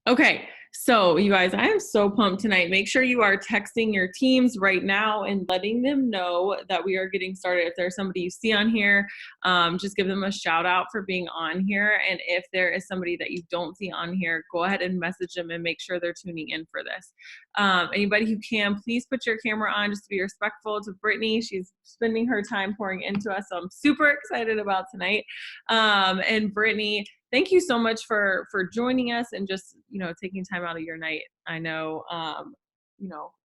Okay, so you guys, I am so pumped tonight. Make sure you are texting your teams right now and letting them know that we are getting started. If there's somebody you see on here, just give them a shout out for being on here. And if there is somebody that you don't see on here, go ahead and message them and make sure they're tuning in for this. Anybody who can, please put your camera on just to be respectful to Brittany. She's spending her time pouring into us, so I'm super excited about tonight. And Brittany, thank you so much for joining us and just, taking time out of your night. I know,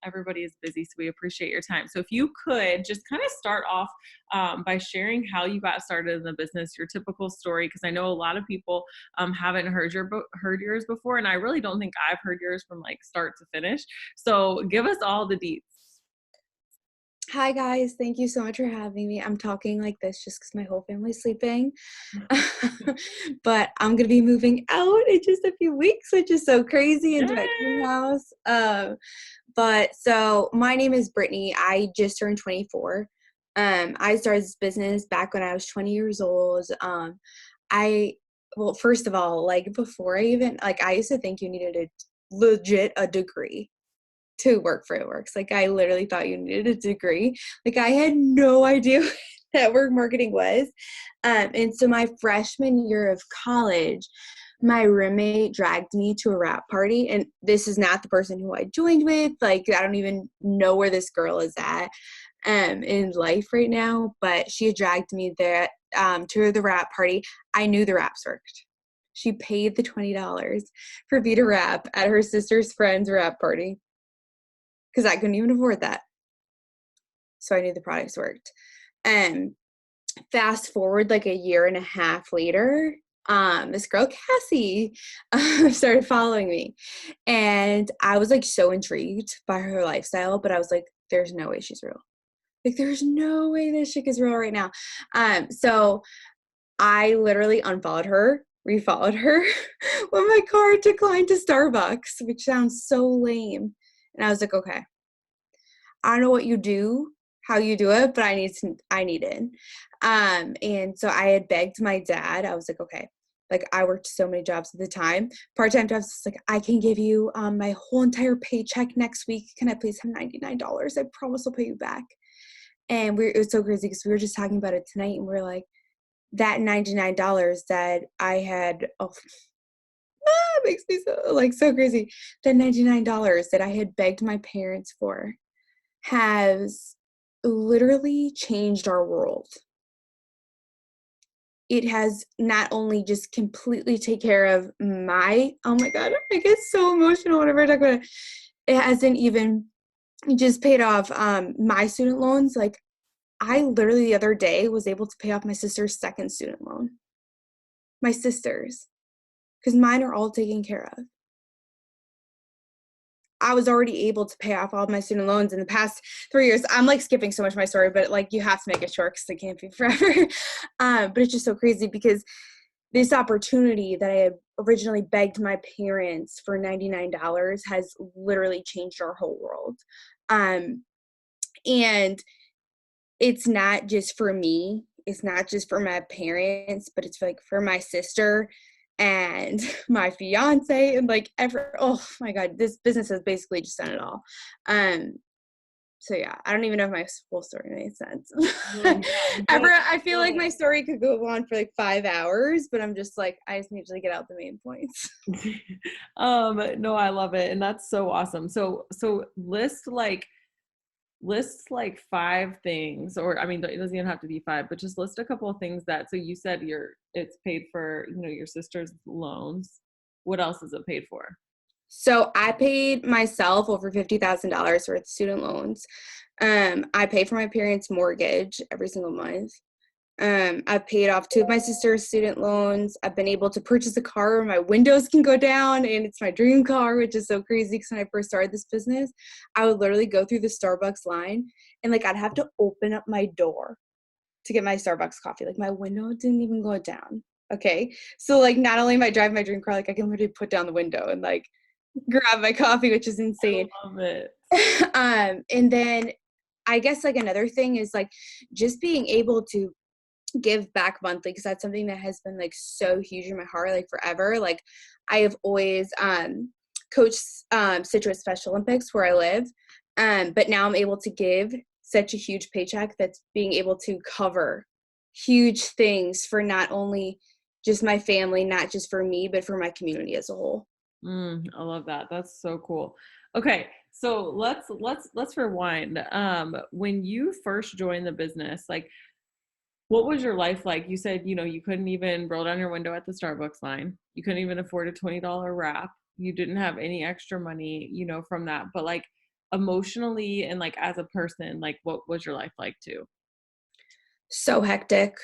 everybody is busy, so we appreciate your time. So if you could just kind of start off by sharing how you got started in the business, your typical story, because I know a lot of people haven't heard yours before, and I really don't think I've heard yours from like start to finish. So give us all the deets. Hi guys, thank you so much for having me. I'm talking like this just because my whole family's sleeping. But I'm gonna be moving out in just a few weeks, which is so crazy, into my dream house. But so my name is Brittany. I just turned 24. I started this business back when I was 20 years old. Well, first of all, like before I used to think you needed a degree to work for It Works. Like I literally thought you needed a degree. Like I had no idea what network marketing was. And so my freshman year of college, my roommate dragged me to a wrap party. And this is not the person who I joined with. Like I don't even know where this girl is at in life right now, but she had dragged me there to the wrap party. I knew the wraps worked. She paid the $20 for me to wrap at her sister's friend's wrap party, because I couldn't even afford that. So I knew the products worked. And fast forward like a year and a half later, this girl, Cassie, started following me. And I was like so intrigued by her lifestyle, but I was like, there's no way she's real. Like, there's no way this chick is real right now. So I literally unfollowed her, refollowed her when my card declined to Starbucks, which sounds so lame. And I was like, okay, I don't know what you do, how you do it, but I need it. And so I had begged my dad. I was like, okay, like I worked so many jobs at the time, part-time jobs. Like, I can give you my whole entire paycheck next week. Can I please have $99? I promise I'll pay you back. And it was so crazy because we were just talking about it tonight, and we're like, that $99 that I had, it makes me so crazy. That $99 that I had begged my parents for has literally changed our world. It has not only just completely take care of oh my God, I get so emotional whenever I talk about it. It hasn't even just paid off my student loans. Like I literally the other day was able to pay off my sister's second student loan. My sister's, because mine are all taken care of. I was already able to pay off all of my student loans in the past 3 years. I'm like skipping so much of my story, but like you have to make it short because it can't be forever. But it's just so crazy because this opportunity that I had originally begged my parents for $99 has literally changed our whole world. And it's not just for me. It's not just for my parents, but it's like for my sister and my fiance and like oh my God, this business has basically just done it all. So yeah, I don't even know if my full story made sense. I feel like my story could go on for like 5 hours, but I'm just like, I just need to get out the main points. No, I love it. And that's so awesome. So list like 5 things, or I mean, it doesn't even have to be 5, but just list a couple of things so you said it's paid for, your sister's loans. What else is it paid for? So I paid myself over $50,000 worth of student loans. I pay for my parents' mortgage every single month. I've paid off 2 of my sister's student loans. I've been able to purchase a car where my windows can go down, and it's my dream car, which is so crazy because when I first started this business, I would literally go through the Starbucks line, and like I'd have to open up my door to get my Starbucks coffee. Like my window didn't even go down. Okay. So like not only am I driving my dream car, like I can literally put down the window and like grab my coffee, which is insane. I love it. And then I guess like another thing is like just being able to give back monthly, because that's something that has been like so huge in my heart, like forever. Like I have always coached Citrus Special Olympics where I live, but now I'm able to give such a huge paycheck that's being able to cover huge things for not only just my family, not just for me, but for my community as a whole. I love that. That's so cool. Okay, so let's rewind. When you first joined the business, like what was your life like? You said, you couldn't even roll down your window at the Starbucks line. You couldn't even afford a $20 wrap. You didn't have any extra money, from that. But like emotionally and like as a person, like what was your life like too? So hectic.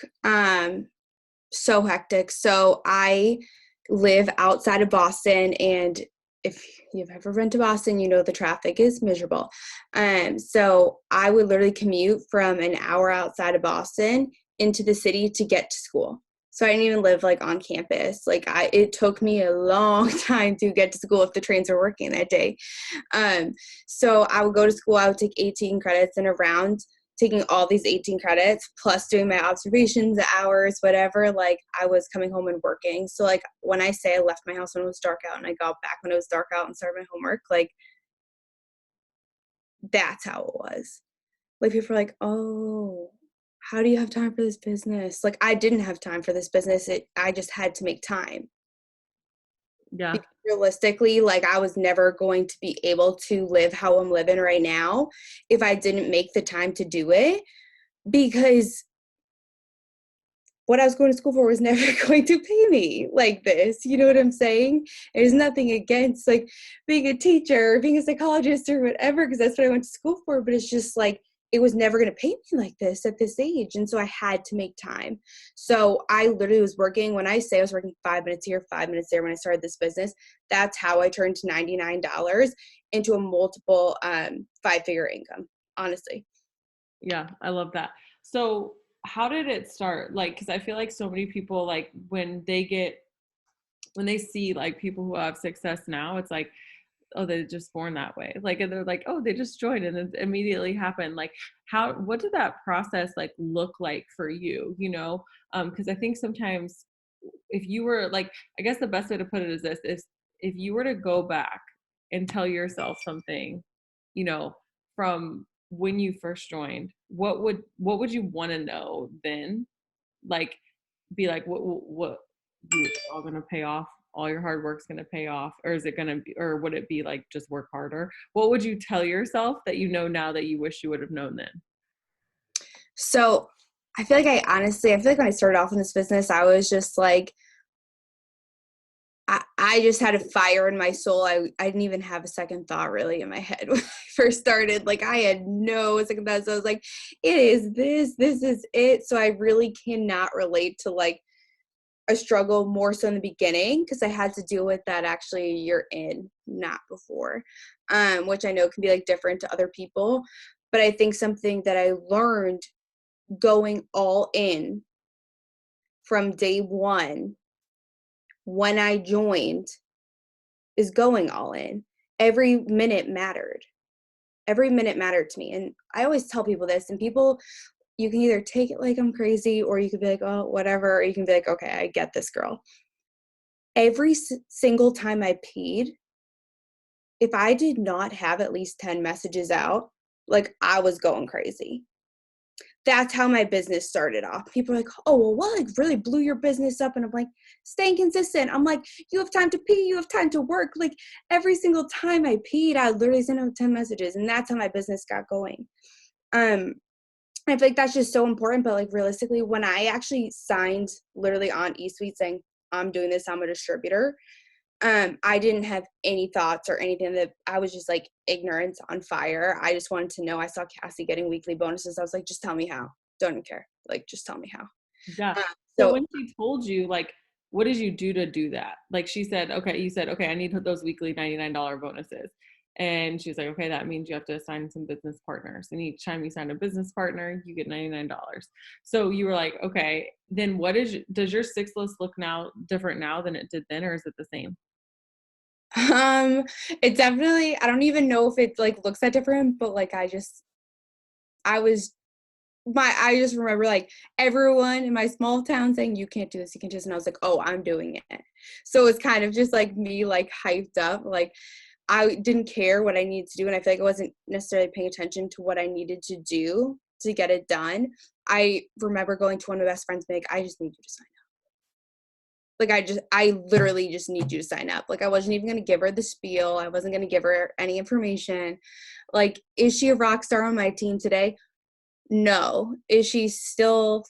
So hectic. So I live outside of Boston, and if you've ever been to Boston, you know the traffic is miserable. So I would literally commute from an hour outside of Boston into the city to get to school. So I didn't even live like on campus. Like it took me a long time to get to school if the trains were working that day. Um, so I would go to school. I would take 18 credits, and around taking all these 18 credits plus doing my observations, hours, whatever, like I was coming home and working. So like when I say I left my house when it was dark out and I got back when it was dark out and started my homework, like that's how it was. Like people are like, oh, how do you have time for this business? Like I didn't have time for this business. I just had to make time. Yeah. Because realistically, like I was never going to be able to live how I'm living right now if I didn't make the time to do it, because what I was going to school for was never going to pay me like this. You know what I'm saying? There's nothing against like being a teacher or being a psychologist or whatever, because that's what I went to school for. But it's just like, it was never going to pay me like this at this age. And so I had to make time. So I literally was working, when I say I was working 5 minutes here, 5 minutes there when I started this business, that's how I turned $99 into a multiple 5-figure income, honestly. Yeah, I love that. So how did it start? Like, because I feel like so many people, like when they see like people who have success now, it's like, oh, they're just born that way. Like, and they're like, oh, they just joined and it immediately happened. Like, what did that process like look like for you? Because I think sometimes if you were like, I guess the best way to put it is this: is if you were to go back and tell yourself something, you know, from when you first joined, what would you want to know then? Like, be like, what you all gonna pay off? All your hard work's gonna pay off, or is it gonna be, or would it be like just work harder? What would you tell yourself that you know now that you wish you would have known then? So I feel like I feel like when I started off in this business, I was just like, I just had a fire in my soul. I didn't even have a second thought really in my head when I first started. Like I had no second thoughts. So I was like, it is this is it. So I really cannot relate to like a struggle more so in the beginning, because I had to deal with that actually a year in, not before, which I know can be like different to other people. But I think something that I learned going all in from day one when I joined is going all in. Every minute mattered. Every minute mattered to me. And I always tell people this, and people, you can either take it like I'm crazy, or you could be like, oh, whatever. Or you can be like, okay, I get this, girl. Every single time I paid, if I did not have at least 10 messages out, like I was going crazy. That's how my business started off. People are like, oh, well, what like really blew your business up? And I'm like, staying consistent. I'm like, you have time to pee, you have time to work. Like every single time I peed, I literally sent out 10 messages. And that's how my business got going. I feel like that's just so important. But like realistically, when I actually signed literally on eSuite saying, I'm doing this, I'm a distributor, I didn't have any thoughts or anything. That I was just like ignorance on fire. I just wanted to know. I saw Cassie getting weekly bonuses. I was like, just tell me how. Don't even care. Like, just tell me how. Yeah. Um, So so when she told you, like, what did you do to do that? Like she said, okay, you said, okay, I need those weekly $99 bonuses. And she's like, okay, that means you have to assign some business partners. And each time you sign a business partner, you get $99. So you were like, okay, then does your six list look now different now than it did then, or is it the same? it definitely, I don't even know if it like looks that different, but like I was I just remember like everyone in my small town saying, you can't do this, you can't do this. And I was like, oh, I'm doing it. So it's kind of just like me like hyped up. Like I didn't care what I needed to do. And I feel like I wasn't necessarily paying attention to what I needed to do to get it done. I remember going to one of my best friends and being like, I just need you to sign up. Like I literally just need you to sign up. Like I wasn't even going to give her the spiel. I wasn't going to give her any information. Like, is she a rock star on my team today? No. Is she still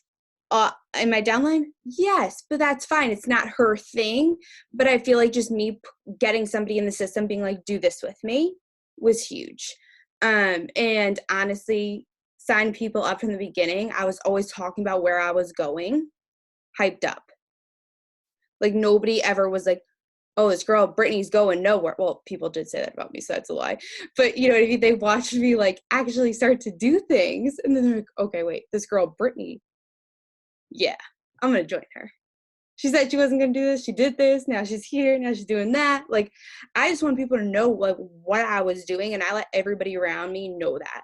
in my downline? Yes, but that's fine. It's not her thing. But I feel like just me getting somebody in the system being like, do this with me was huge. And honestly, signing people up from the beginning, I was always talking about where I was going, hyped up. Like nobody ever was like, oh, this girl Brittany's going nowhere. Well, people did say that about me, so that's a lie. But you know what I mean? They watched me like actually start to do things, and then they're like, okay, wait, this girl Brittany, yeah, I'm gonna join her. She said she wasn't gonna do this. She did this. Now she's here. Now she's doing that. Like, I just want people to know like what I was doing, and I let everybody around me know that.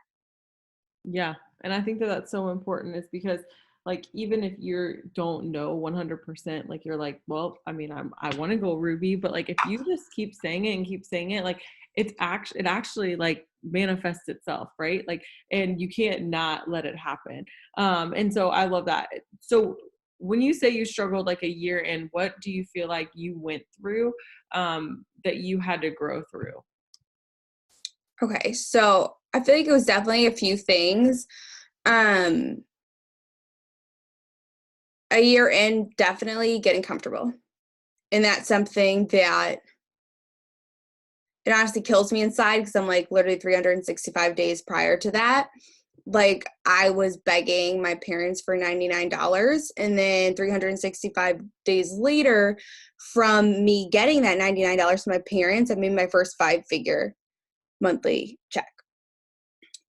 Yeah. And I think that that's so important is because like, even if you don't know 100%, like you're like, well, I mean, I want to go Ruby, but like, if you just keep saying it and keep saying it, like it actually like manifests itself. Right. Like, and you can't not let it happen. And so I love that. So when you say you struggled like a year in, what do you feel like you went through, that you had to grow through? Okay, so I feel like it was definitely a few things. Um, a year in, definitely getting comfortable. And that's something that it honestly kills me inside because I'm like literally 365 days prior to that. Like I was begging my parents for $99 and then 365 days later from me getting that $99 from my parents, I made my first 5-figure monthly check.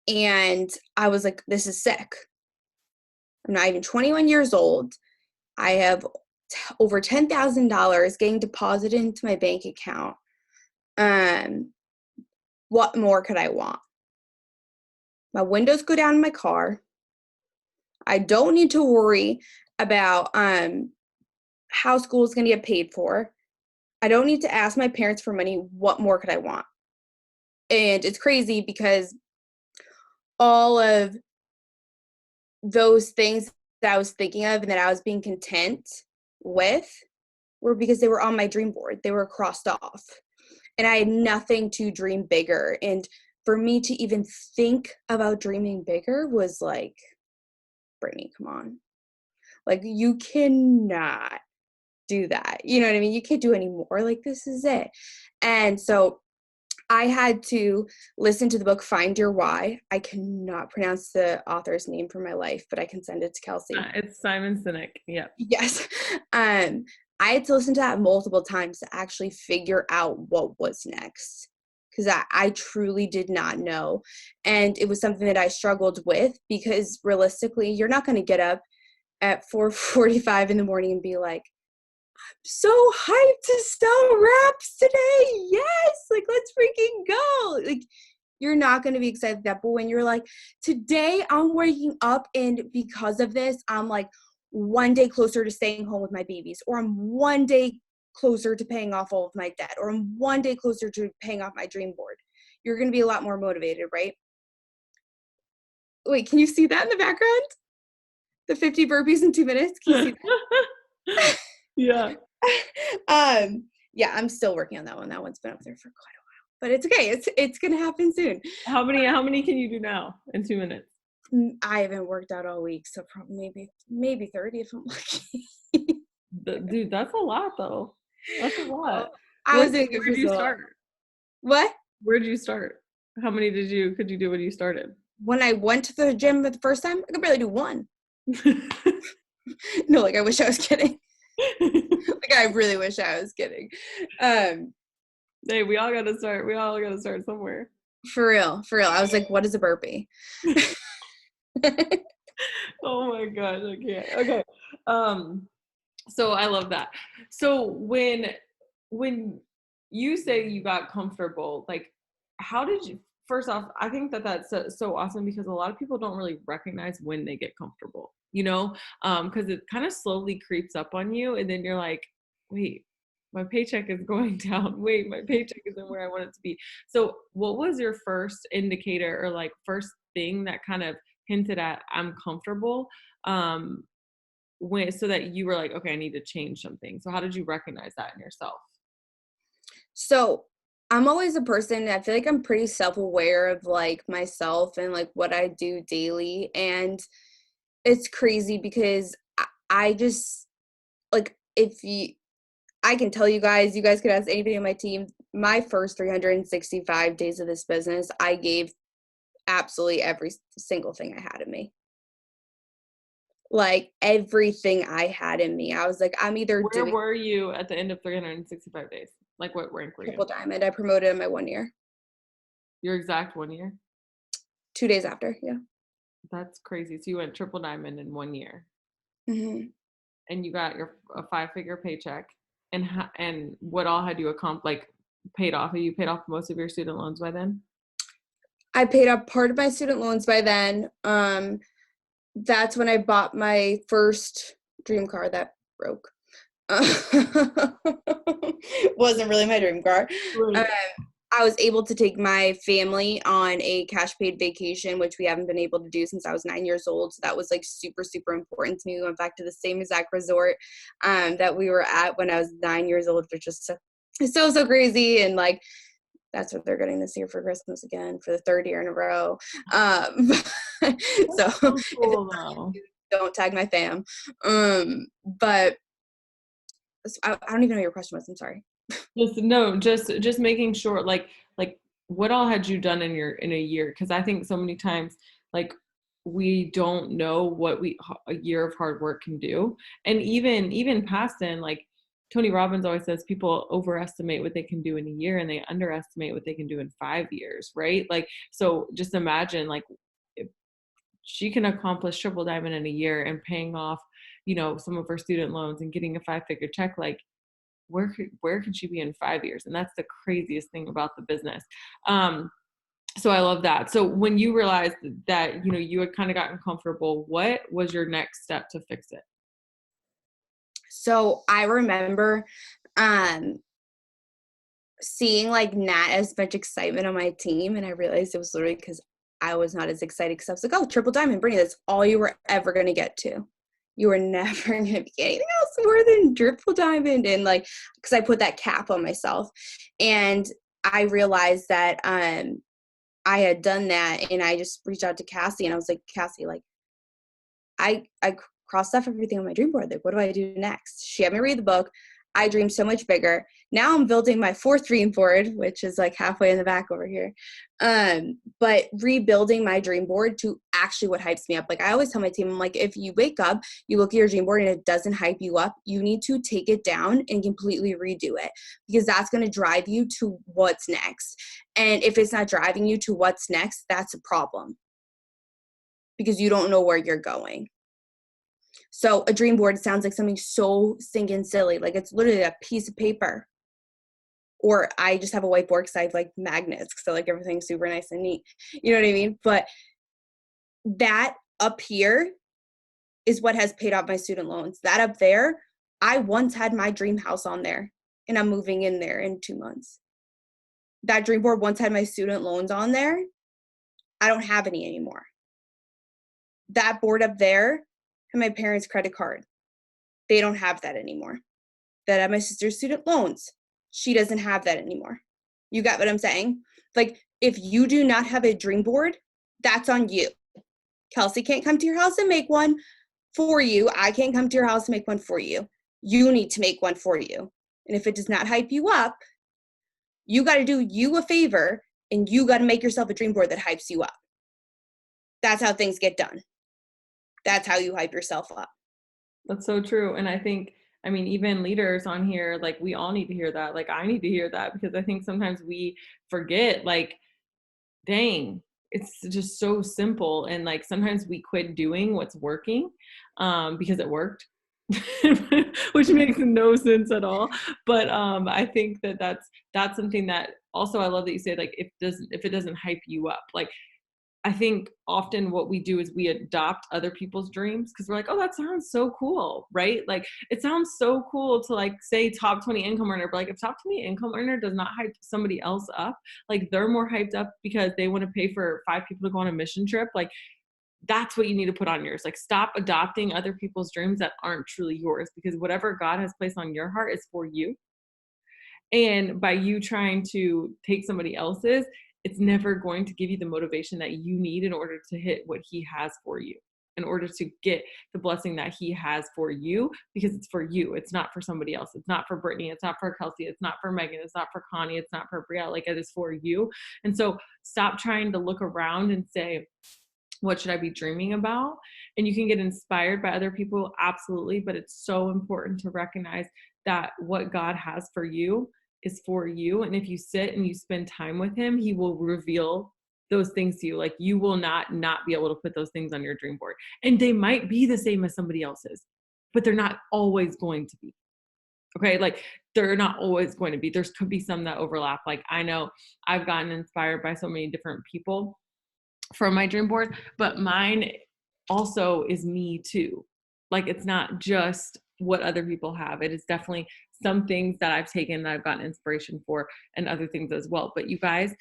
And I was like, this is sick. I'm not even 21 years old. I have over $10,000 getting deposited into my bank account. What more could I want? My windows go down in my car. I don't need to worry about how school is going to get paid for. I don't need to ask my parents for money. What more could I want? And it's crazy because all of those things that I was thinking of and that I was being content with were because they were on my dream board. They were crossed off. And I had nothing to dream bigger. And for me to even think about dreaming bigger was like, Brittany, come on. Like, you cannot do that. You know what I mean? You can't do any more. Like, this is it. And so I had to listen to the book Find Your Why. I cannot pronounce the author's name for my life, but I can send it to Kelsey. It's Simon Sinek. Yeah. Yes. I had to listen to that multiple times to actually figure out what was next because I truly did not know. And it was something that I struggled with because realistically, you're not going to get up at 4:45 in the morning and be like, so hyped to sell wraps today. Yes, like let's freaking go. Like you're not going to be excited about that. But when you're like, today I'm waking up and because of this, I'm like one day closer to staying home with my babies, or I'm one day closer to paying off all of my debt, or I'm one day closer to paying off my dream board. You're going to be a lot more motivated, right? Wait, can you see that in the background? The 50 burpees in 2 minutes? Can you see that? Yeah. Yeah, I'm still working on that one. That one's been up there for quite a while, but it's okay. It's gonna happen soon. How many can you do now in 2 minutes? I haven't worked out all week, so probably maybe 30 if I'm lucky. Dude, that's a lot though. That's a lot. Where'd you start? What? Where'd you start? How many could you do when you started? When I went to the gym for the first time, I could barely do one. No, like I wish I was kidding. Like I really wish I was kidding. Hey, we all gotta start somewhere. For real. I was like, what is a burpee? Oh my gosh, I can't. Okay. So I love that. So when you say you got comfortable, like how did you first off, I think that that's so awesome because a lot of people don't really recognize when they get comfortable, you know, because it kind of slowly creeps up on you. And then you're like, wait, my paycheck is going down. Wait, my paycheck isn't where I want it to be. So what was your first indicator or like first thing that kind of hinted at I'm comfortable? When, so that you were like, okay, I need to change something. So how did you recognize that in yourself? So I'm always a person, I feel like I'm pretty self-aware of like myself and like what I do daily. And it's crazy because I just like, if you, I can tell you guys could ask anybody on my team, my first 365 days of this business, I gave absolutely every single thing I had in me. Like everything I had in me. I was like, I'm either Where doing were you at the end of 365 days? Like what rank were you in? triple diamond. I promoted in my 1 year, Your exact 1 year? 2 days after. Yeah. That's crazy. So you went triple diamond in 1 year hmm and you got your a 5-figure paycheck. And and what all had you like paid off? Have you paid off most of your student loans by then? I paid up part of my student loans by then. That's when I bought my first dream car that broke. Wasn't really my dream car. Um, Right. I was able to take my family on a cash paid vacation, which we haven't been able to do since I was 9 years old. So that was like super, super important to me. We went back to the same exact resort that we were at when I was 9 years old, which is so crazy. And like, that's what they're getting this year for Christmas again for the third year in a row. So That's so if cool though. don't tag my fam. But I don't even know your question was. I'm sorry. Just no, just making sure like what all had you done in your in a year? Because I think so many times like we don't know what a year of hard work can do. And even past then, like Tony Robbins always says people overestimate what they can do in a year and they underestimate what they can do in 5 years, right? Like so just imagine like if she can accomplish triple diamond in a year and paying off, you know, some of her student loans and getting a 5-figure check, like where could she be in 5 years? And that's the craziest thing about the business. So I love that. So when you realized that, you know, you had kind of gotten comfortable, what was your next step to fix it? So I remember um seeing like not as much excitement on my team, and I realized it was literally because I was not as excited because I was like, oh, triple diamond, Brittany, that's all you were ever gonna get to. You were never gonna be anything else more than triple diamond, and like because I put that cap on myself, and I realized that I had done that, and I just reached out to Cassie, and I was like, Cassie, like I crossed off everything on my dream board. Like, what do I do next? She had me read the book. I dreamed so much bigger. Now I'm building my fourth dream board, which is like halfway in the back over here. But rebuilding my dream board to actually what hypes me up. Like I always tell my team, I'm like, if you wake up, you look at your dream board and it doesn't hype you up, you need to take it down and completely redo it because that's going to drive you to what's next. And if it's not driving you to what's next, that's a problem because you don't know where you're going. So a dream board sounds like something so stinking silly. Like it's literally a piece of paper. Or I just have a whiteboard because I have like magnets. So like everything's super nice and neat. You know what I mean? But that up here is what has paid off my student loans. That up there, I once had my dream house on there and I'm moving in there in 2 months. That dream board once had my student loans on there. I don't have any anymore. That board up there had my parents' credit card. They don't have that anymore. That had my sister's student loans. She doesn't have that anymore. You got what I'm saying? Like, if you do not have a dream board, that's on you. Kelsey can't come to your house and make one for you. I can't come to your house and make one for you. You need to make one for you. And if it does not hype you up, you got to do you a favor and you got to make yourself a dream board that hypes you up. That's how things get done. That's how you hype yourself up. That's so true. And I think, I mean, even leaders on here, like we all need to hear that. Like I need to hear that because I think sometimes we forget, like, dang, it's just so simple. And like sometimes we quit doing what's working because it worked. which makes no sense at all. But I think that that's something that also I love that you say, like, if it doesn't hype you up, like, I think often what we do is we adopt other people's dreams because we're like, oh, that sounds so cool, right? Like, it sounds so cool to, like, say top 20 income earner, but like if top 20 income earner does not hype somebody else up, like they're more hyped up because they want to pay for 5 people to go on a mission trip, like that's what you need to put on yours. Like, stop adopting other people's dreams that aren't truly yours, because whatever God has placed on your heart is for you. And by you trying to take somebody else's, it's never going to give you the motivation that you need in order to hit what he has for you, in order to get the blessing that he has for you, because it's for you. It's not for somebody else. It's not for Brittany. It's not for Kelsey. It's not for Megan. It's not for Connie. It's not for Brielle. Like, it is for you. And so stop trying to look around and say, what should I be dreaming about? And you can get inspired by other people, absolutely, but it's so important to recognize that what God has for you is for you. And if you sit and you spend time with him, he will reveal those things to you. Like, you will not be able to put those things on your dream board. And they might be the same as somebody else's, but they're not always going to be. Okay. Like, they're not always going to be. There could be some that overlap. Like, I know I've gotten inspired by so many different people from my dream board, but mine also is me too. Like, it's not just what other people have. It is definitely some things that I've taken that I've gotten inspiration for, and other things as well. But you guys,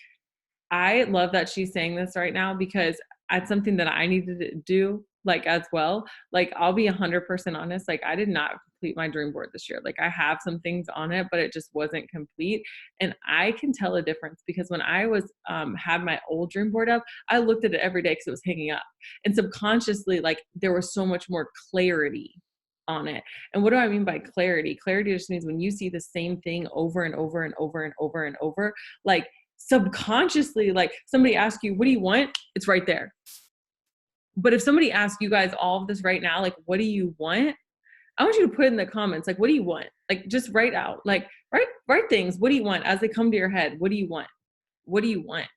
I love that she's saying this right now, because it's something that I needed to do, like, as well. Like, I'll be 100% honest. Like, I did not complete my dream board this year. Like, I have some things on it, but it just wasn't complete. And I can tell a difference, because when I was, had my old dream board up, I looked at it every day because it was hanging up. And subconsciously, like, there was so much more clarity on it. And what do I mean by clarity? Clarity just means when you see the same thing over and over and over and over and over, like, subconsciously, like, somebody asks you, what do you want? It's right there. But if somebody asks you guys all of this right now, like, what do you want? I want you to put in the comments, like, what do you want? Like, just write out, like, write things. What do you want as they come to your head? What do you want? What do you want?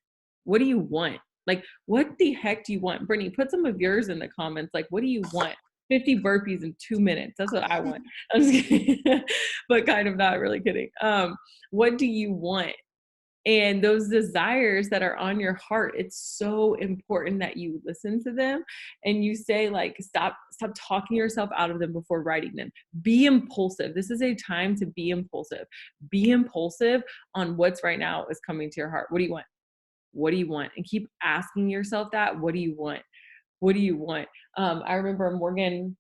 What do you want? Like, what the heck do you want? Brittany, put some of yours in the comments. Like, what do you want? 50 burpees in 2 minutes. That's what I want. I'm just kidding. But kind of, not really kidding. What do you want? And those desires that are on your heart, it's so important that you listen to them and you say, like, stop talking yourself out of them before writing them. Be impulsive. This is a time to be impulsive. Be impulsive on what's right now is coming to your heart. What do you want? What do you want? And keep asking yourself that. What do you want? What do you want? I remember Morgan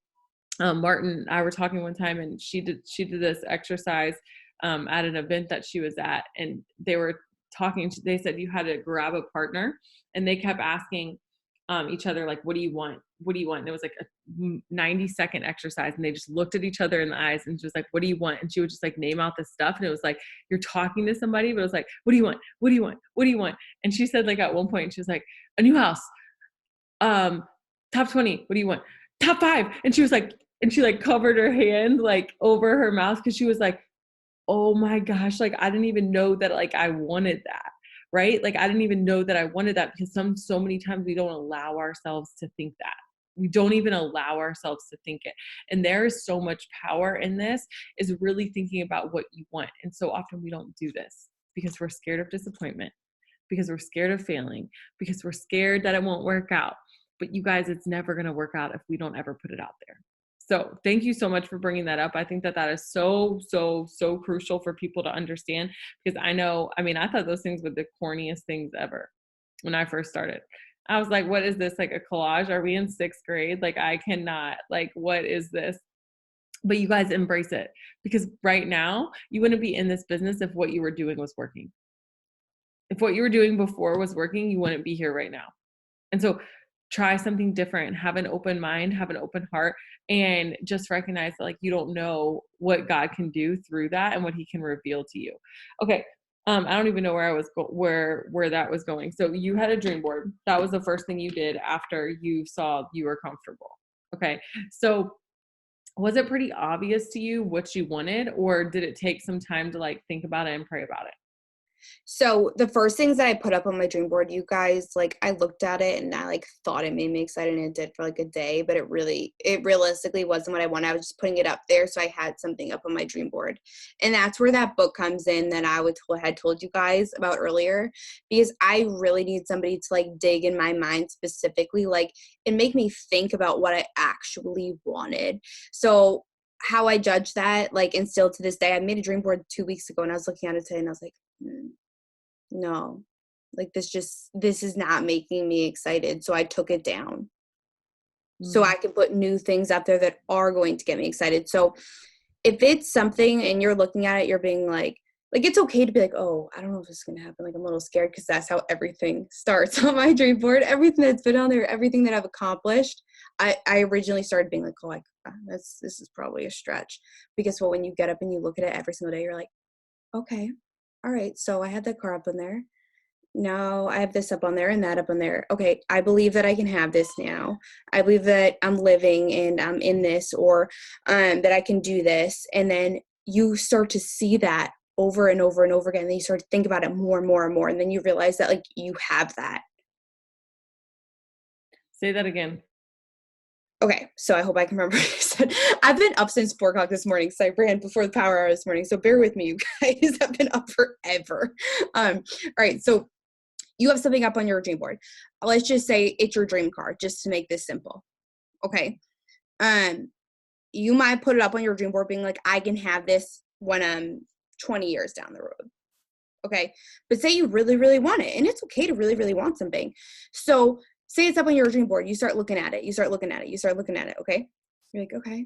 Martin and I were talking one time, and she did this exercise at an event that she was at, and they were talking. They said you had to grab a partner, and they kept asking each other, like, what do you want? What do you want? And it was like a 90-second exercise, and they just looked at each other in the eyes and just like, what do you want? And she would just, like, name out the stuff, and it was like you're talking to somebody, but it was like, what do you want? What do you want? What do you want? And she said, like, at one point she was like, a new house, top 20, what do you want? Top 5. And she was like, and she, like, covered her hand, like, over her mouth, because she was like, oh my gosh, like, I didn't even know that, like, I wanted that, right? Like, I didn't even know that I wanted that, because so many times we don't allow ourselves to think that. We don't even allow ourselves to think it. And there is so much power in this, is really thinking about what you want. And so often we don't do this because we're scared of disappointment, because we're scared of failing, because we're scared that it won't work out. But you guys, it's never going to work out if we don't ever put it out there. So thank you so much for bringing that up. I think that is so, so, so crucial for people to understand, because I thought those things were the corniest things ever when I first started. I was like, what is this? Like, a collage? Are we in 6th grade? Like, I cannot, like, what is this? But you guys embrace it, because right now you wouldn't be in this business if what you were doing was working. If what you were doing before was working, you wouldn't be here right now. And so try something different, have an open mind, have an open heart, and just recognize that, like, you don't know what God can do through that and what he can reveal to you. Okay. I don't even know where I was where that was going. So you had a dream board. That was the first thing you did after you saw you were comfortable. Okay. So was it pretty obvious to you what you wanted, or did it take some time to, like, think about it and pray about it? So the first things that I put up on my dream board, you guys, like I looked at it and I like thought it made me excited and it did for like a day, but it realistically wasn't what I wanted. I was just putting it up there so I had something up on my dream board. And that's where that book comes in that had told you guys about earlier, because I really need somebody to like dig in my mind specifically, like, and make me think about what I actually wanted. So how I judge that, like, and still to this day, I made a dream board 2 weeks ago and I was looking at it today and I was like, no, like this is not making me excited. So I took it down so I can put new things up there that are going to get me excited. So if it's something and you're looking at it, you're being like it's okay to be like, oh, I don't know if this is going to happen. Like, I'm a little scared, because that's how everything starts on my dream board. Everything that's been on there, everything that I've accomplished, I originally started being like, oh, this is probably a stretch. Because when you get up and you look at it every single day, you're like, okay, all right, so I had that car up in there. Now I have this up on there and that up on there. Okay, I believe that I can have this now. I believe that I'm living and I'm in this, or that I can do this. And then you start to see that over and over and over again. And then you start to think about it more and more and more. And then you realize that like you have that. Say that again. Okay, so I hope I can remember what I said. I've been up since 4 o'clock this morning, so I ran before the power hour this morning. So bear with me, you guys. I've been up forever. All right, so you have something up on your dream board. Let's just say it's your dream car, just to make this simple. Okay. You might put it up on your dream board being like, I can have this when I'm 20 years down the road. Okay. But say you really, really want it, and it's okay to really, really want something. So say it's up on your dream board. You start looking at it. You start looking at it. Okay. You're like, okay,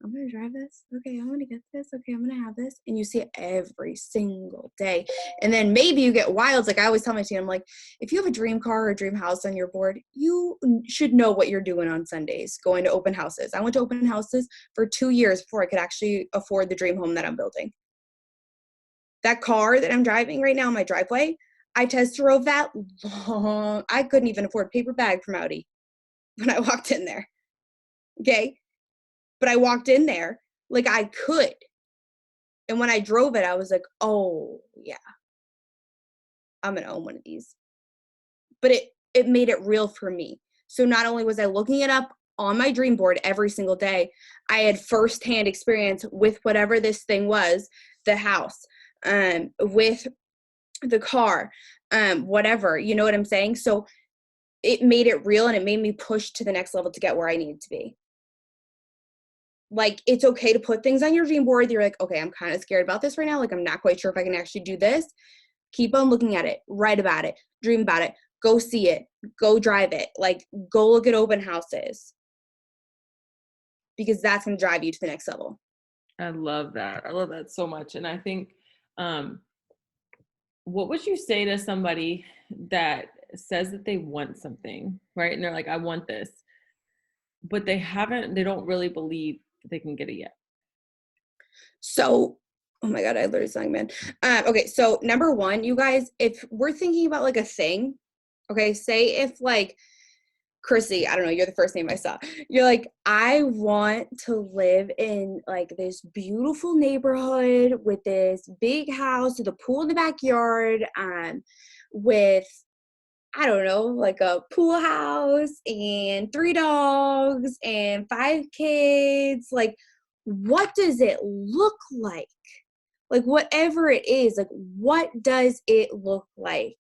I'm going to drive this. Okay, I'm going to get this. Okay, I'm going to have this. And you see it every single day. And then maybe you get wild. Like I always tell my team, I'm like, if you have a dream car or a dream house on your board, you should know what you're doing on Sundays, going to open houses. I went to open houses for 2 years before I could actually afford the dream home that I'm building. That car that I'm driving right now in my driveway, I test drove that long. I couldn't even afford a paper bag from Audi when I walked in there. Okay. But I walked in there like I could. And when I drove it, I was like, oh, yeah, I'm going to own one of these. But it made it real for me. So not only was I looking it up on my dream board every single day, I had firsthand experience with whatever this thing was, the house, with the car, whatever, you know what I'm saying? So it made it real, and it made me push to the next level to get where I needed to be. Like, it's okay to put things on your dream board. You're like, okay, I'm kind of scared about this right now. Like, I'm not quite sure if I can actually do this. Keep on looking at it, write about it, dream about it, go see it, go drive it, like go look at open houses, because that's going to drive you to the next level. I love that. I love that so much. And I think, what would you say to somebody that says that they want something, right? And they're like, I want this, but they don't really believe they can get it yet. So, oh my God, I literally sang, man. Okay, so number one, you guys, if we're thinking about like a thing, okay, say if like Chrissy, I don't know, you're the first name I saw. You're like, I want to live in like this beautiful neighborhood with this big house with a pool in the backyard, with, I don't know, like a pool house and 3 dogs and 5 kids. Like, what does it look like? Like, whatever it is, like, what does it look like?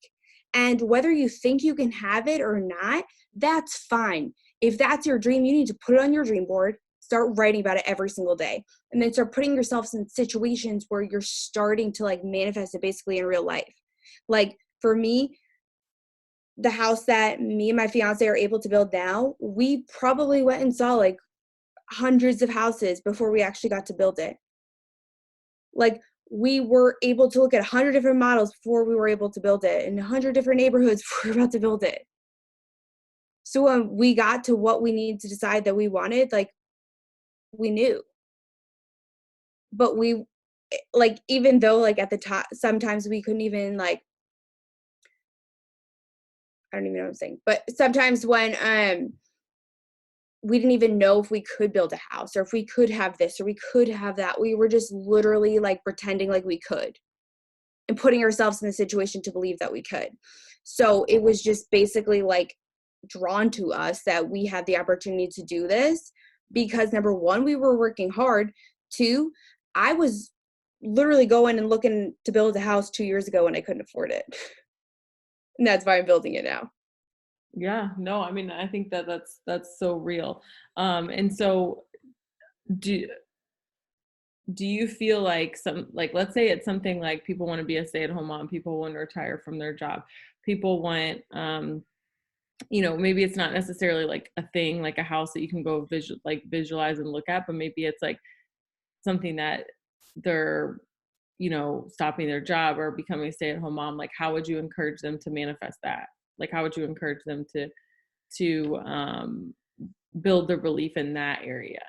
And whether you think you can have it or not, that's fine. If that's your dream, you need to put it on your dream board, start writing about it every single day, and then start putting yourself in situations where you're starting to like manifest it basically in real life. Like for me, the house that me and my fiance are able to build now, we probably went and saw like hundreds of houses before we actually got to build it. Like, we were able to look at 100 different models before we were able to build it, and 100 different neighborhoods before we were about to build it. So when we got to what we needed to decide that we wanted, like, we knew. But we, like, even though, like, at the top, sometimes we couldn't even, like, I don't even know what I'm saying. But sometimes when we didn't even know if we could build a house or if we could have this or we could have that, we were just literally, like, pretending like we could. and putting ourselves in the situation to believe that we could. So it was just basically like drawn to us that we had the opportunity to do this because number one, we were working hard. Two, I was literally going and looking to build a house 2 years ago and I couldn't afford it. And that's why I'm building it now. Yeah, no, I mean, I think that that's so real. And so do you feel like let's say it's something like people want to be a stay-at-home mom, people want to retire from their job, people want maybe it's not necessarily like a thing like a house that you can go visualize and look at, but maybe it's like something that they're stopping their job or becoming a stay-at-home mom. Like, how would you encourage them to manifest that? Like, how would you encourage them to build the belief in that area?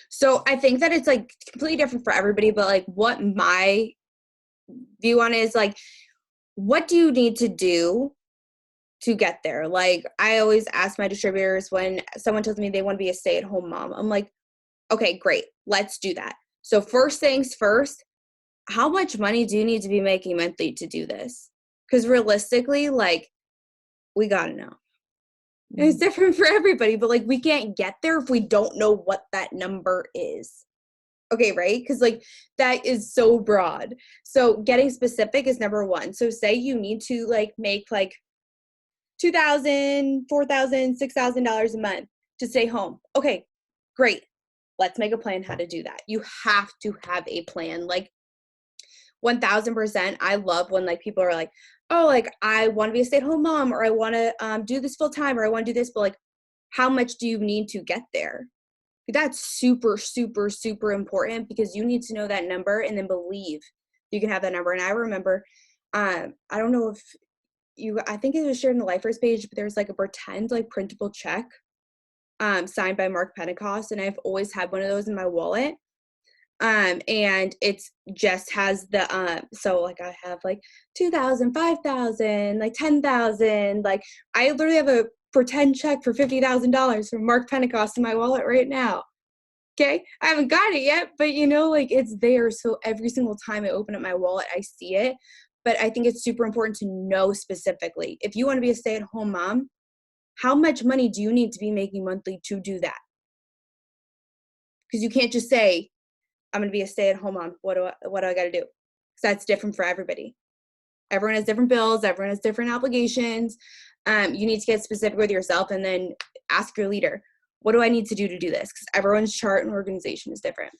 So I think that it's like completely different for everybody, but like what my view on it is like, what do you need to do to get there? Like I always ask my distributors when someone tells me they want to be a stay-at-home mom, I'm like, okay, great, let's do that. So first things first, how much money do you need to be making monthly to do this? Because realistically, like, we gotta know. And it's different for everybody, but like we can't get there if we don't know what that number is. Okay, right? Because like that is so broad. So getting specific is number one. So say you need to like make like $2,000, $4,000, $6,000 a month to stay home. Okay, great. Let's make a plan how to do that. You have to have a plan. Like 1000%. I love when like people are like, oh, like I want to be a stay-at-home mom, or I want to do this full time, or I want to do this, but like, how much do you need to get there? That's super, super, super important because you need to know that number and then believe you can have that number. And I remember, I don't know if I think it was shared in the Lifers page, but there's like a pretend like printable check signed by Mark Pentecost. And I've always had one of those in my wallet. And it's just has the, so like I have like 2,000, 5,000, like 10,000, like I literally have a pretend check for $50,000 from Mark Pentecost in my wallet right now. Okay. I haven't got it yet, but like it's there. So every single time I open up my wallet, I see it. But I think it's super important to know specifically, if you want to be a stay-at-home mom, how much money do you need to be making monthly to do that? Because you can't just say, I'm going to be a stay-at-home mom. What do I got to do? Because that's different for everybody. Everyone has different bills. Everyone has different obligations. You need to get specific with yourself and then ask your leader, what do I need to do this? Because everyone's chart and organization is different.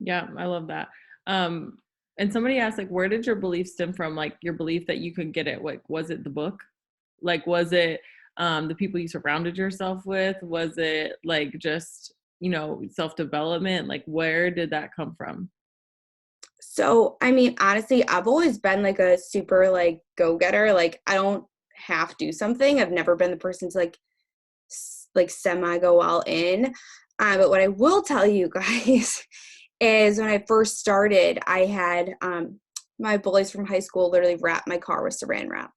Yeah, I love that. And somebody asked, like, where did your belief stem from? Like your belief that you could get it? Like, was it the book? Like, was it the people you surrounded yourself with? Was it like just self-development? Like, where did that come from? So, I mean, honestly, I've always been like a super like go-getter. Like I don't have to do something. I've never been the person to like semi go all in. But what I will tell you guys is when I first started, I had my bullies from high school literally wrap my car with saran wrap.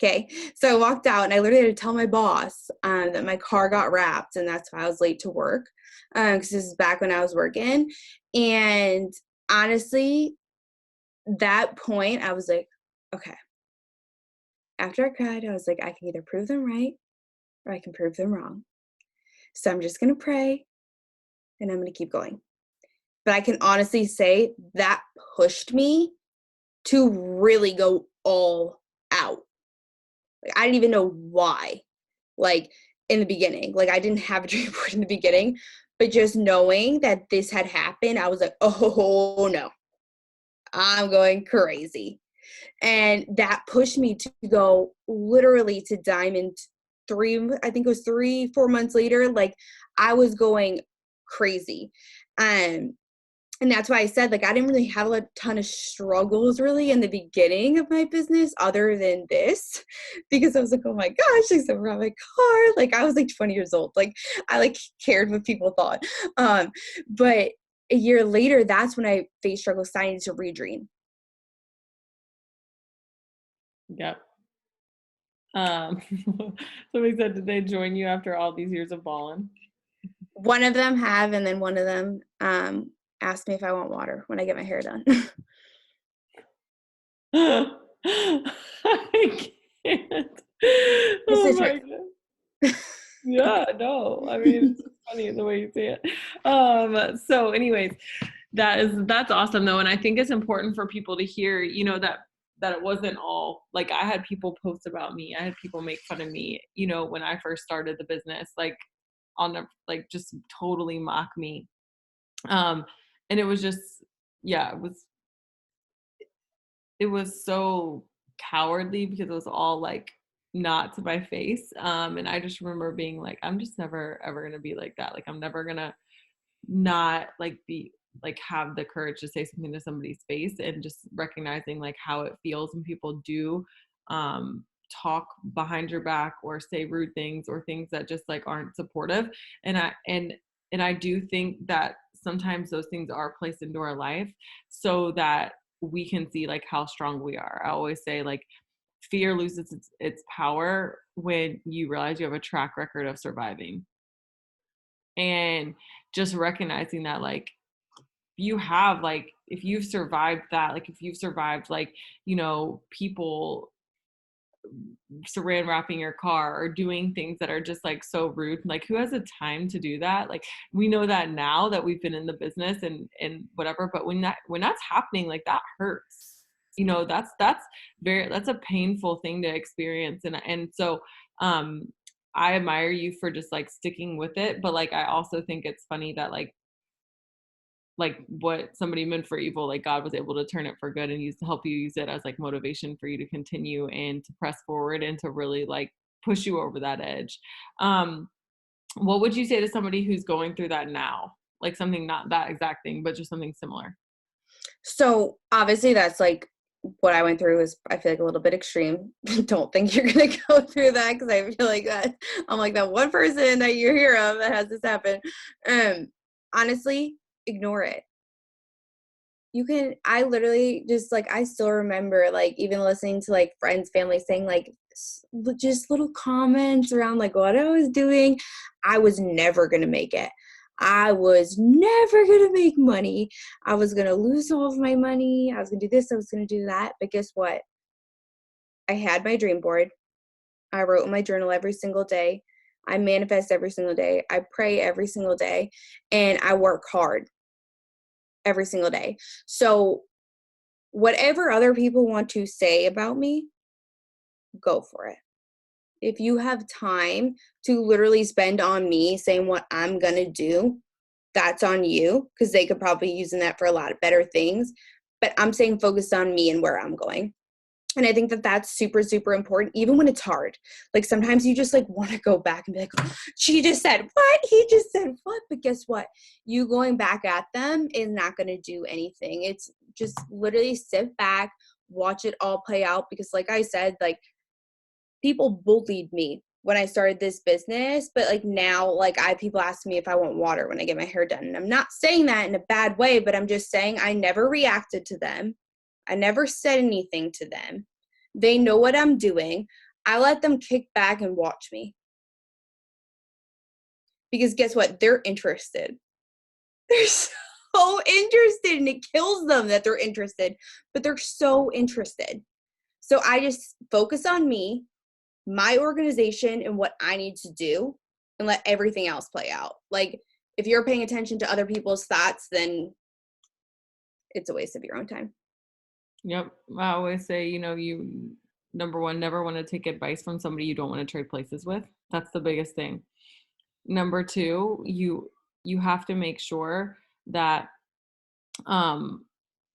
Okay, so I walked out and I literally had to tell my boss that my car got wrapped, and that's why I was late to work, because this is back when I was working. And honestly, that point, I was like, okay. After I cried, I was like, I can either prove them right or I can prove them wrong. So I'm just going to pray and I'm going to keep going. But I can honestly say that pushed me to really go all out. Like, I didn't even know why, like in the beginning. Like I didn't have a dream board in the beginning, but just knowing that this had happened, I was like, oh no, I'm going crazy. And that pushed me to go literally to Diamond I think it was 3-4 months later. Like I was going crazy. And that's why I said, like, I didn't really have a ton of struggles really in the beginning of my business other than this, because I was like, oh my gosh, like someone around my car. Like I was like 20 years old. Like I like cared what people thought. But a year later, that's when I faced struggles starting to redream. Yep. Somebody said, did they join you after all these years of balling? One of them have, and then one of them asked me if I want water when I get my hair done. I can't. It's the Oh truth. my God. Yeah, no. I mean, it's just funny the way you say it. So anyways, that's awesome though. And I think it's important for people to hear, that it wasn't all like I had people post about me. I had people make fun of me, when I first started the business, like on a like just totally mock me. Um, and it was just, yeah, it was so cowardly because it was all like not to my face. And I just remember being like, I'm just never ever gonna be like that. Like I'm never gonna not like be like have the courage to say something to somebody's face, and just recognizing like how it feels when people do talk behind your back or say rude things or things that just like aren't supportive. And I do think that sometimes those things are placed into our life so that we can see like how strong we are. I always say like fear loses its power when you realize you have a track record of surviving, and just recognizing that like you have like if you've survived that, like if you've survived like people saran wrapping your car or doing things that are just like so rude, like who has the time to do that? Like we know that now that we've been in the business and whatever, but when that's happening, like that hurts. That's a painful thing to experience. And so I admire you for just like sticking with it, but like I also think it's funny that like what somebody meant for evil, like God was able to turn it for good and help you use it as like motivation for you to continue and to press forward and to really like push you over that edge. Um, what would you say to somebody who's going through that now? Like something, not that exact thing, but just something similar. So obviously that's like what I went through is I feel like a little bit extreme. Don't think you're gonna go through that because I feel like that I'm like that one person that you hear of that has this happen. Honestly, ignore it. I literally just like I still remember like even listening to like friends, family saying like just little comments around like what I was doing. I was never gonna make it. I was never gonna make money. I was gonna lose all of my money. I was gonna do this, I was gonna do that. But guess what? I had my dream board. I wrote in my journal every single day. I manifest every single day. I pray every single day. And I work hard every single day. So whatever other people want to say about me, go for it. If you have time to literally spend on me saying what I'm going to do, that's on you because they could probably be using that for a lot of better things. But I'm saying focus on me and where I'm going. And I think that that's super, super important, even when it's hard. Like sometimes you just like want to go back and be like, oh, she just said what? He just said what? But guess what? You going back at them is not going to do anything. It's just literally sit back, watch it all play out. Because like I said, like people bullied me when I started this business, but like now, like people ask me if I want water when I get my hair done. And I'm not saying that in a bad way, but I'm just saying I never reacted to them. I never said anything to them. They know what I'm doing. I let them kick back and watch me. Because guess what? They're interested. They're so interested, and it kills them that they're interested, but they're so interested. So I just focus on me, my organization, and what I need to do, and let everything else play out. Like if you're paying attention to other people's thoughts, then it's a waste of your own time. Yep. I always say, you number one, never want to take advice from somebody you don't want to trade places with. That's the biggest thing. Number two, you have to make sure that um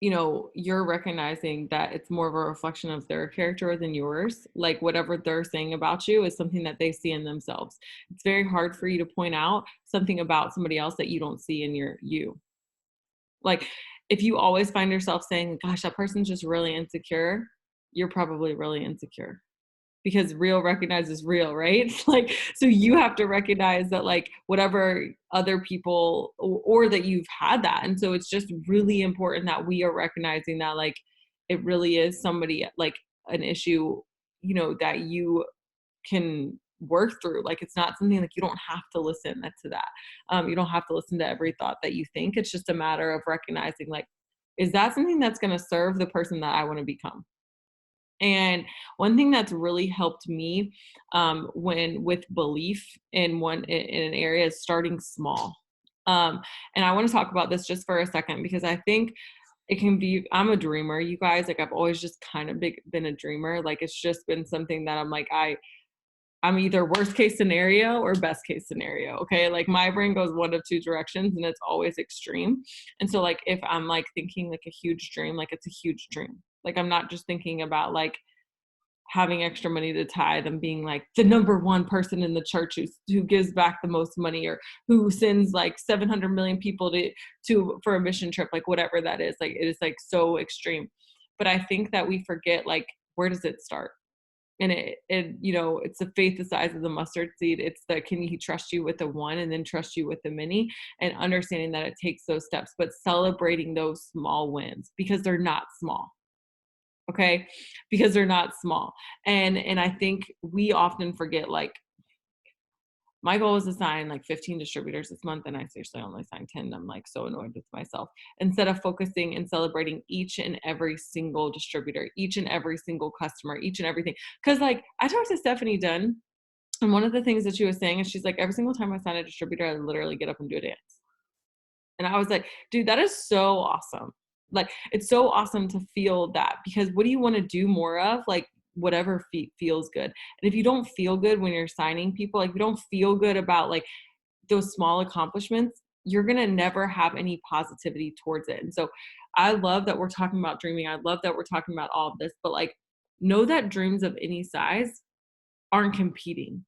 you're recognizing that it's more of a reflection of their character than yours. Like whatever they're saying about you is something that they see in themselves. It's very hard for you to point out something about somebody else that you don't see in you. Like if you always find yourself saying, gosh, that person's just really insecure, you're probably really insecure, because real recognizes real, right? Like, so you have to recognize that like whatever other people or that you've had that. And so it's just really important that we are recognizing that like it really is somebody like an issue, that you can work through. Like it's not something like you don't have to listen to that. You don't have to listen to every thought that you think. It's just a matter of recognizing like, is that something that's going to serve the person that I want to become? And one thing that's really helped me when with belief in an area is starting small. And I want to talk about this just for a second because I think it can be, I'm a dreamer, you guys. Like I've always just kind of been a dreamer. Like it's just been something that I'm like, I'm either worst case scenario or best case scenario. Okay. Like my brain goes one of two directions and it's always extreme. And so like, if I'm like thinking like a huge dream, like it's a huge dream. Like I'm not just thinking about like having extra money to tithe and being like the number one person in the church who gives back the most money or who sends like 700 million people for a mission trip, like whatever that is. Like it is like so extreme. But I think that we forget like, where does it start? And it you know, it's the faith the size of the mustard seed. It's the, can he trust you with the one and then trust you with the many, and understanding that it takes those steps, but celebrating those small wins because they're not small. Okay. Because they're not small. And I think we often forget, like, my goal is to sign like 15 distributors this month, and I seriously only signed 10. I'm like so annoyed with myself. Instead of focusing and celebrating each and every single distributor, each and every single customer, each and everything. Because like I talked to Stephanie Dunn, and one of the things that she was saying is she's like, every single time I sign a distributor, I literally get up and do a dance. And I was like, dude, that is so awesome. Like, it's so awesome to feel that, because what do you want to do more of? Like, whatever feels good. And if you don't feel good when you're signing people, like, you don't feel good about like those small accomplishments, you're going to never have any positivity towards it. And so I love that we're talking about dreaming. I love that we're talking about all of this, but like, know that dreams of any size aren't competing.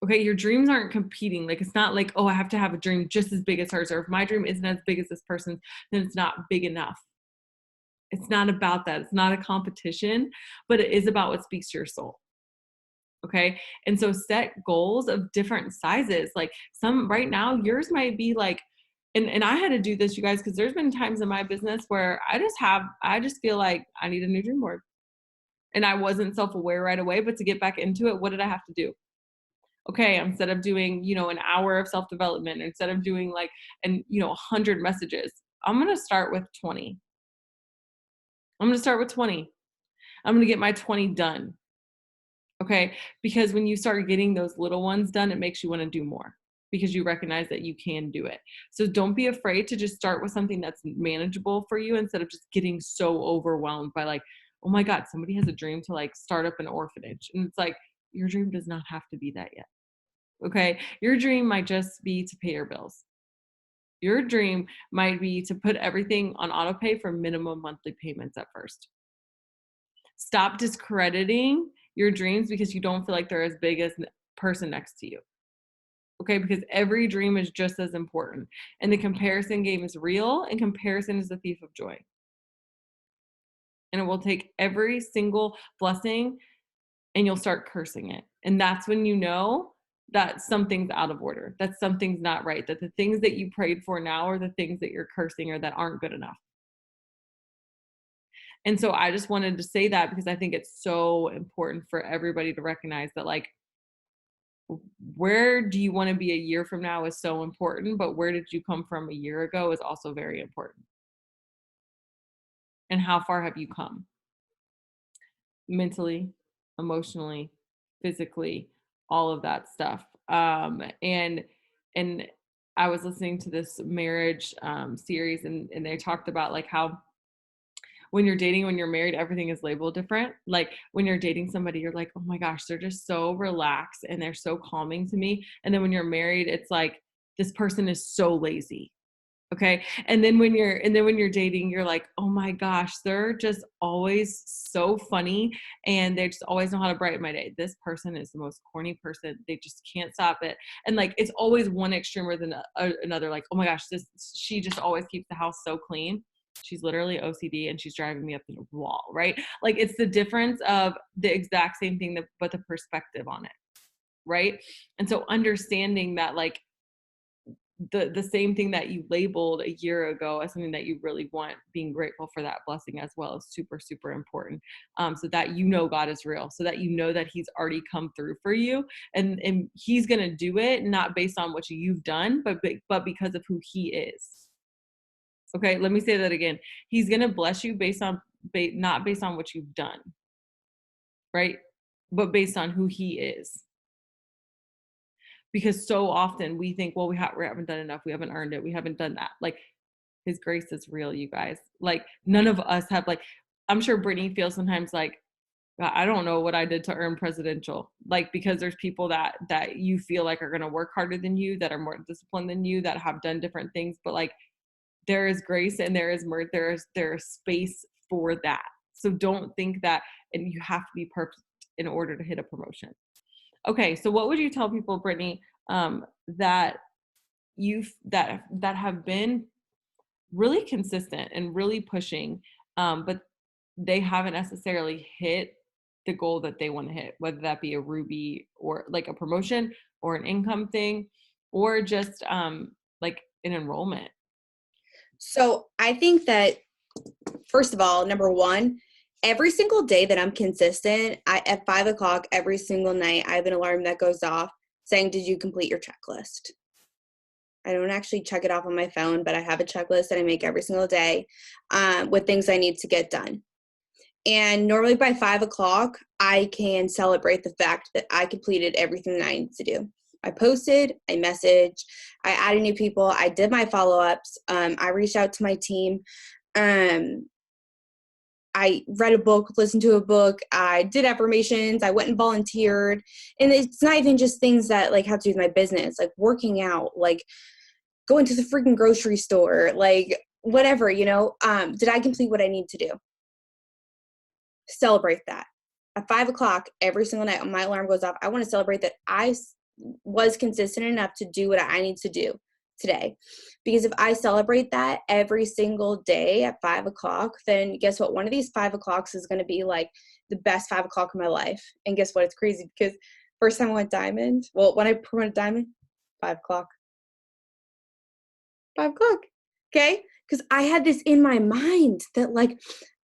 Okay, your dreams aren't competing. Like, it's not like, oh, I have to have a dream just as big as hers, or if my dream isn't as big as this person's, then it's not big enough. It's not about that. It's not a competition, but it is about what speaks to your soul. Okay. And so set goals of different sizes. Like some right now, yours might be like, and I had to do this, you guys, because there's been times in my business where I just feel like I need a new dream board. And I wasn't self-aware right away, but to get back into it, what did I have to do? Okay, instead of doing, you know, an hour of self-development, instead of doing like, 100 messages, I'm going to start with 20. I'm going to start with 20. I'm going to get my 20 done. Okay. Because when you start getting those little ones done, it makes you want to do more because you recognize that you can do it. So don't be afraid to just start with something that's manageable for you, instead of just getting so overwhelmed by like, oh my God, somebody has a dream to like start up an orphanage. And it's like, your dream does not have to be that yet. Okay. Your dream might just be to pay your bills. Your dream might be to put everything on auto pay for minimum monthly payments at first. Stop discrediting your dreams because you don't feel like they're as big as the person next to you. Okay. Because every dream is just as important. And the comparison game is real, and comparison is the thief of joy. And it will take every single blessing and you'll start cursing it. And that's when you know that something's out of order, that something's not right, that the things that you prayed for now are the things that you're cursing or that aren't good enough. And so I just wanted to say that because I think it's so important for everybody to recognize that, like, where do you want to be a year from now is so important, but where did you come from a year ago is also very important. And how far have you come? Mentally, emotionally, physically, all of that stuff. And I was listening to this marriage series, and they talked about like how when you're dating, when you're married, everything is labeled different. Like when you're dating somebody, you're like, oh my gosh, they're just so relaxed and they're so calming to me. And then when you're married, it's like, this person is so lazy. Okay. And then when you're dating, you're like, oh my gosh, they're just always so funny and they just always know how to brighten my day. This person is the most corny person. They just can't stop it. And like, it's always one extreme than another. Like, oh my gosh, she just always keeps the house so clean. She's literally OCD and she's driving me up the wall, right? Like it's the difference of the exact same thing, but the perspective on it. Right. And so understanding that, like, the same thing that you labeled a year ago as something that you really want, being grateful for that blessing as well is super, super important. So that, you know, God is real, so that you know that he's already come through for you, and he's going to do it not based on what you've done, but because of who he is. Okay. Let me say that again. He's going to bless you not based on what you've done, right? But based on who he is. Because so often we think, well, we haven't done enough. We haven't earned it. We haven't done that. Like, his grace is real, you guys. Like, none of us have, like, I'm sure Brittany feels sometimes like, I don't know what I did to earn presidential. Like, because there's people that you feel like are going to work harder than you, that are more disciplined than you, that have done different things. But like, there is grace and there is space for that. So don't think that, and you have to be perfect in order to hit a promotion. Okay, so what would you tell people, Brittany, that have been really consistent and really pushing, but they haven't necessarily hit the goal that they want to hit, whether that be a Ruby or like a promotion or an income thing, or just like an enrollment? So I think that, first of all, number one, every single day that I'm consistent, at 5:00 every single night, I have an alarm that goes off saying, did you complete your checklist? I don't actually check it off on my phone, but I have a checklist that I make every single day with things I need to get done. And normally by 5:00, I can celebrate the fact that I completed everything that I need to do. I posted, I messaged, I added new people, I did my follow-ups, I reached out to my team, I read a book, listened to a book, I did affirmations, I went and volunteered. And it's not even just things that like have to do with my business, like working out, like going to the freaking grocery store, like whatever, did I complete what I need to do? Celebrate that. At 5:00 every single night when my alarm goes off, I want to celebrate that I was consistent enough to do what I need to do today. Because if I celebrate that every single day at 5:00, then guess what? One of these 5:00 is going to be like the best 5:00 of my life. And guess what? It's crazy because first time I went diamond, well, when I promoted diamond, 5:00. 5:00. Okay? Because I had this in my mind that like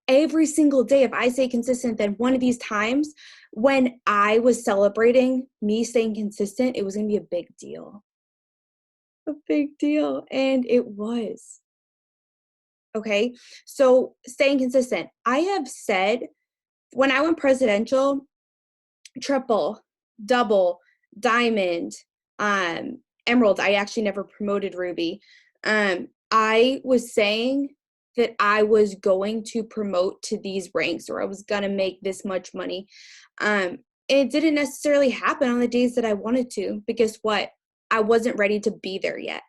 every single day, if I stay consistent, then one of these times when I was celebrating me staying consistent, it was going to be a big deal. A big deal. And it was. Okay? So staying consistent. I have said when I went presidential, triple, double, diamond, emerald. I actually never promoted ruby. I was saying that I was going to promote to these ranks or I was going to make this much money. It didn't necessarily happen on the days that I wanted to, because what? I wasn't ready to be there yet.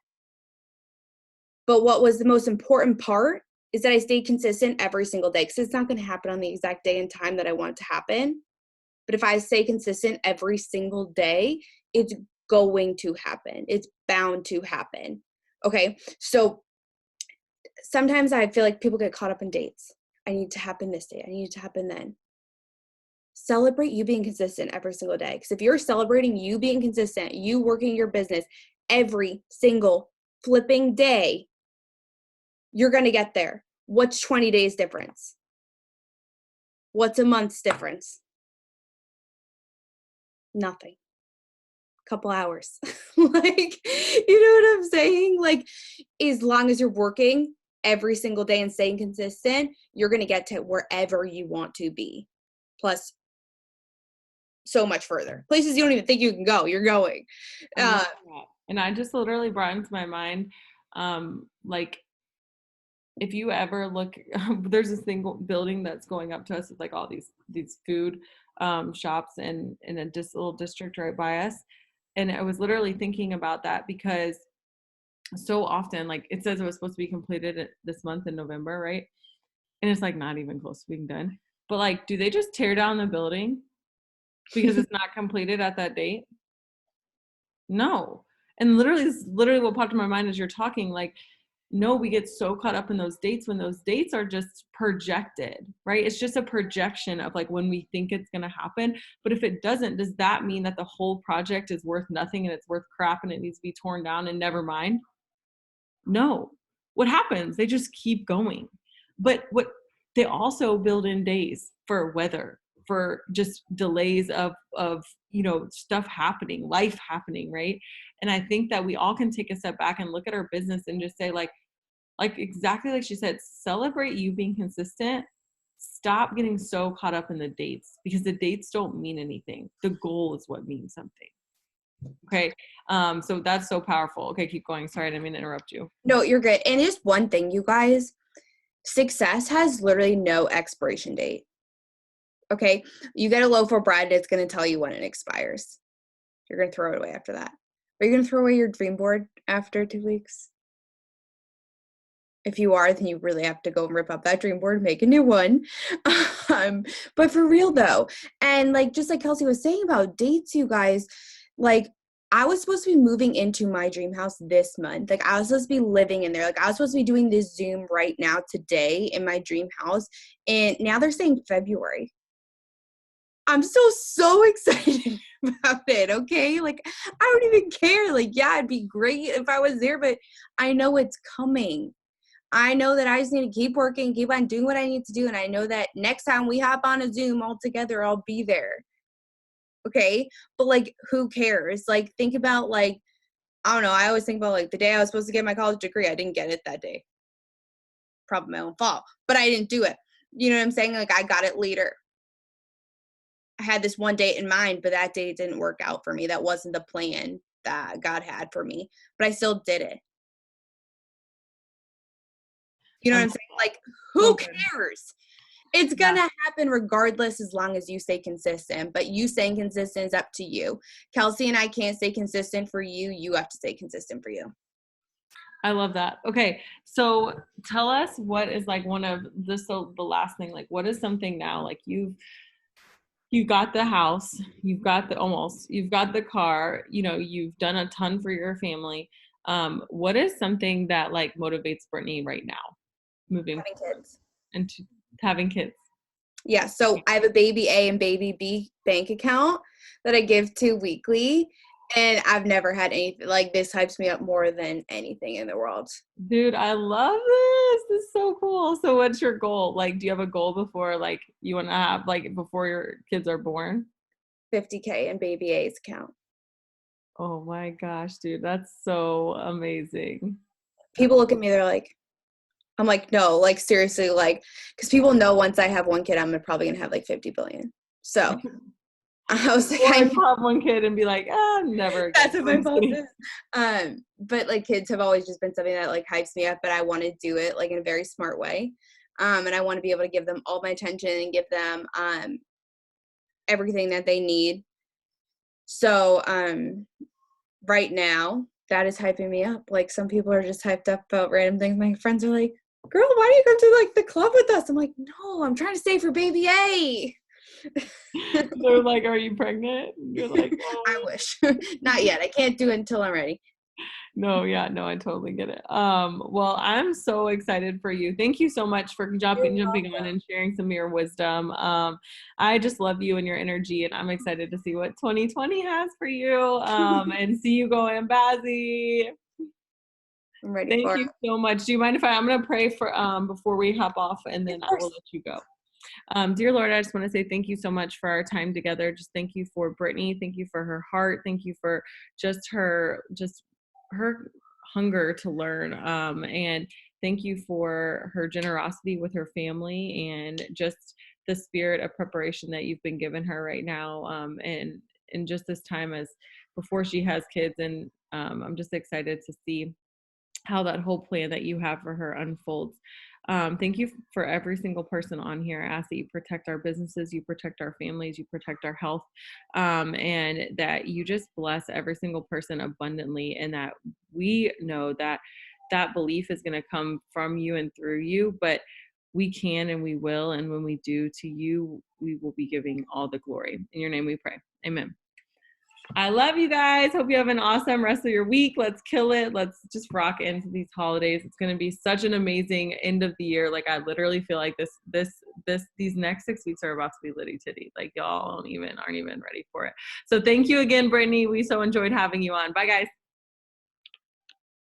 But what was the most important part is that I stayed consistent every single day, because it's not going to happen on the exact day and time that I want it to happen. But if I stay consistent every single day, it's going to happen. It's bound to happen. Okay. So sometimes I feel like people get caught up in dates. I need to happen this day. I need it to happen then. Celebrate you being consistent every single day. Because if you're celebrating you being consistent, you working your business every single flipping day, you're going to get there. What's 20 days difference? What's a month's difference? Nothing. Couple hours. Like, you know what I'm saying? Like, as long as you're working every single day and staying consistent, you're going to get to wherever you want to be. Plus, so much further. Places you don't even think you can go, you're going. And I just literally brought into my mind, like, if you ever look, there's this single building that's going up to us with like all these food shops in a little district right by us. And I was literally thinking about that because so often, like, it says it was supposed to be completed this month in November, right? And it's like not even close to being done. But like, do they just tear down the building because it's not completed at that date? No. And literally what popped in my mind as you're talking, like, no, we get so caught up in those dates when those dates are just projected, right? It's just a projection of like when we think it's going to happen. But if it doesn't, does that mean that the whole project is worth nothing and it's worth crap and it needs to be torn down and never mind? No. What happens? They just keep going. But what they also build in days for weather, for just delays of stuff happening, life happening, right? And I think that we all can take a step back and look at our business and just say like exactly like she said, celebrate you being consistent stop getting so caught up in the dates, because the dates don't mean anything. The goal is what means something. Okay. So that's so powerful. Okay, keep going. Sorry, I didn't mean to interrupt you. No, you're good. And just one thing, you guys, success has literally no expiration date. Okay. You get a loaf of bread, it's going to tell you when it expires. You're going to throw it away after that. Are you going to throw away your dream board after 2 weeks? If you are, then you really have to go and rip up that dream board and make a new one. But for real though, and like, just like Kelsey was saying about dates, you guys, like, I was supposed to be moving into my dream house this month. Like, I was supposed to be living in there. Like, I was supposed to be doing this Zoom right now today in my dream house. And now they're saying February. I'm still so excited about it, okay? Like, I don't even care. Like, yeah, it'd be great if I was there, but I know it's coming. I know that I just need to keep working, keep on doing what I need to do. And I know that next time we hop on a Zoom all together, I'll be there. Okay. But like, who cares? Like, think about like, I don't know. I always think about like the day I was supposed to get my college degree. I didn't get it that day. Probably my own fault, but I didn't do it. You know what I'm saying? Like, I got it later. I had this one date in mind, but that date didn't work out for me. That wasn't the plan that God had for me, but I still did it. You know what I'm saying? Like, who cares? It's going to happen regardless, as long as you stay consistent. But you staying consistent is up to you. Kelsey and I can't stay consistent for you. You have to stay consistent for you. I love that. Okay. So tell us what is like one of this, the last thing, like what is something now, like you've got the house, you've got the car, you know, you've done a ton for your family. What is something that like motivates Brittany right now? Having kids. Into having kids. Yeah. So I have a baby A and baby B bank account that I give to weekly. And I've never had anything like this. Hypes me up more than anything in the world. Dude, I love this. This is so cool. So what's your goal? Like, do you have a goal before like you want to have like before your kids are born? 50K in baby A's account. Oh my gosh, dude. That's so amazing. People look at me, they're like, I'm like, no, like seriously, like, because people know once I have one kid, I'm probably gonna have like 50 billion. So I was like, I have one kid and be like, never. That's what my boss is. But like kids have always just been something that like hypes me up, but I want to do it like in a very smart way. And I want to be able to give them all my attention and give them everything that they need. So right now, that is hyping me up. Like, some people are just hyped up about random things. My friends are like, girl, why do you come to like the club with us? I'm like, no, I'm trying to stay for baby A. They're like, are you pregnant? You're like, oh. I wish. Not yet. I can't do it until I'm ready. No, yeah, no, I totally get it. Well, I'm so excited for you. Thank you so much for jumping on and sharing some of your wisdom. I just love you and your energy, and I'm excited to see what 2020 has for you. And see you go in Bazzi. I'm ready. Thank you so much. Do you mind if I'm going to pray for before we hop off, and then I will let you go. Dear Lord, I just want to say thank you so much for our time together. Just thank you for Brittany. Thank you for her heart. Thank you for just her hunger to learn. And thank you for her generosity with her family and just the spirit of preparation that you've been given her right now. And in just this time as before she has kids. And I'm just excited to see how that whole plan that you have for her unfolds. Thank you for every single person on here. I ask that you protect our businesses, you protect our families, you protect our health, and that you just bless every single person abundantly, and that we know that that belief is going to come from you and through you, but we can and we will, and when we do, to you, we will be giving all the glory. In your name we pray. Amen. I love you guys. Hope you have an awesome rest of your week. Let's kill it. Let's just rock into these holidays. It's going to be such an amazing end of the year. Like, I literally feel like these next 6 weeks are about to be litty titty. Like, y'all aren't even ready for it. So thank you again, Brittany. We so enjoyed having you on. Bye guys.